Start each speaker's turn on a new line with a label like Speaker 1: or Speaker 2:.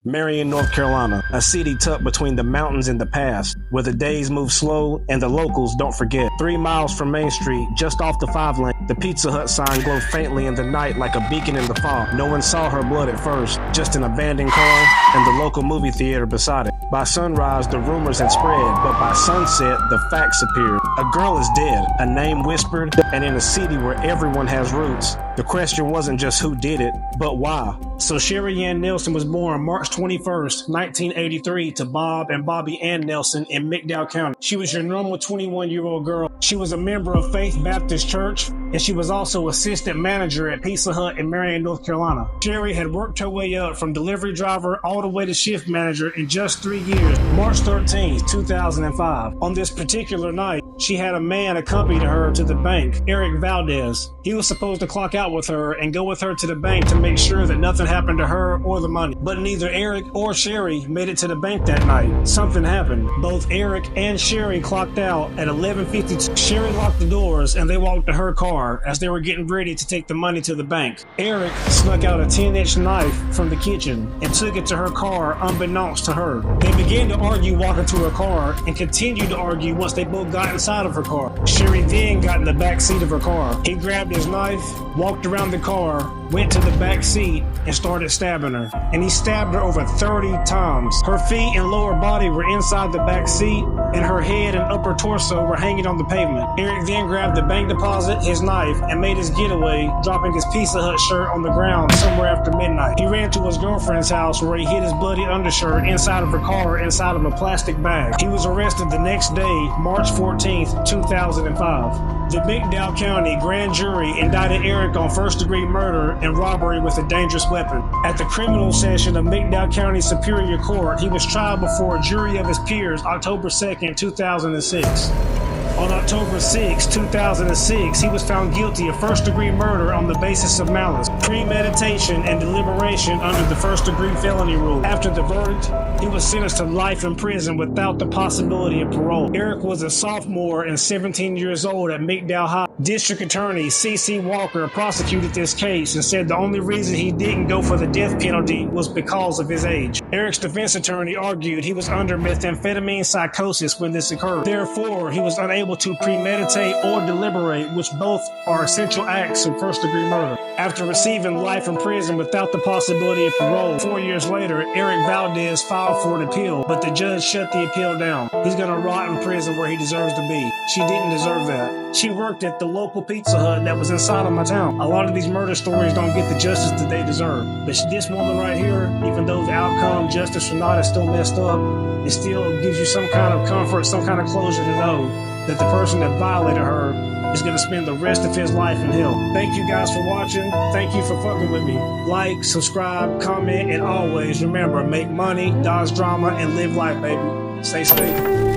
Speaker 1: Marion, North Carolina, a city tucked between the mountains and the pass, where the days move slow and the locals don't forget. 3 miles from Main Street, just off the 5-lane, the Pizza Hut sign glowed faintly in the night like a beacon in the fog. No one saw her blood at first, just an abandoned car and the local movie theater beside it. By sunrise, the rumors had spread, but by sunset, the facts appeared. A girl is dead, a name whispered, and in a city where everyone has roots, the question wasn't just who did it, but why. So Sherri Ann Nelson was born March 21st, 1983 to Bob and Bobby Ann Nelson in McDowell County. She was your normal 21-year-old girl. She was a member of Faith Baptist Church, and she was also assistant manager at Pizza Hut in Marion, North Carolina. Sherri had worked her way up from delivery driver all the way to shift manager in just 3 years. March 13th, 2005. On this particular night, she had a man accompany her to the bank, Eric Valdez. He was supposed to clock out with her and go with her to the bank to make sure that nothing happened to her or the money. But neither Eric or Sherri made it to the bank that night. Something happened. Both Eric and Sherri clocked out at 11:52. Sherri locked the doors and they walked to her car as they were getting ready to take the money to the bank. Eric snuck out a 10-inch knife from the kitchen and took it to her car unbeknownst to her. They began to argue walking to her car and continued to argue once they both got inside of her car. Sherri then got in the back seat of her car. He grabbed his knife, walked around the car, went to the back seat, and started stabbing her. And he stabbed her over 30 times. Her feet and lower body were inside the back seat, and her head and upper torso were hanging on the pavement. Eric then grabbed the bank deposit, his knife, and made his getaway, dropping his Pizza Hut shirt on the ground somewhere after midnight. He ran to his girlfriend's house where he hid his bloody undershirt inside of her car inside of a plastic bag. He was arrested the next day, March 14th, 2005. The McDowell County grand jury indicted Eric on first-degree murder and robbery with a dangerous weapon. At the criminal session of McDowell County Superior Court, he was tried before a jury of his peers October 2nd, 2006. On October 6, 2006, he was found guilty of first-degree murder on the basis of malice, premeditation, and deliberation under the first-degree felony rule. After the verdict, he was sentenced to life in prison without the possibility of parole. Eric was a sophomore and 17 years old at McDowell High. District Attorney C.C. Walker prosecuted this case and said the only reason he didn't go for the death penalty was because of his age. Eric's defense attorney argued he was under methamphetamine psychosis when this occurred. Therefore, he was unable to premeditate or deliberate, which both are essential acts of first-degree murder. After receiving life in prison without the possibility of parole, 4 years later, Eric Valdez filed for an appeal, but the judge shut the appeal down. He's gonna rot in prison where he deserves to be. She didn't deserve that. She worked at the local Pizza Hut that was inside of my town. A lot of these murder stories don't get the justice that they deserve. But this woman right here, even though the outcome, justice or not, is still messed up, it still gives you some kind of comfort, some kind of closure to know that the person that violated her is going to spend the rest of his life in hell. Thank you guys for watching. Thank you for fucking with me. Like, subscribe, comment, and always remember, make money, dodge drama, and live life, baby. Stay safe.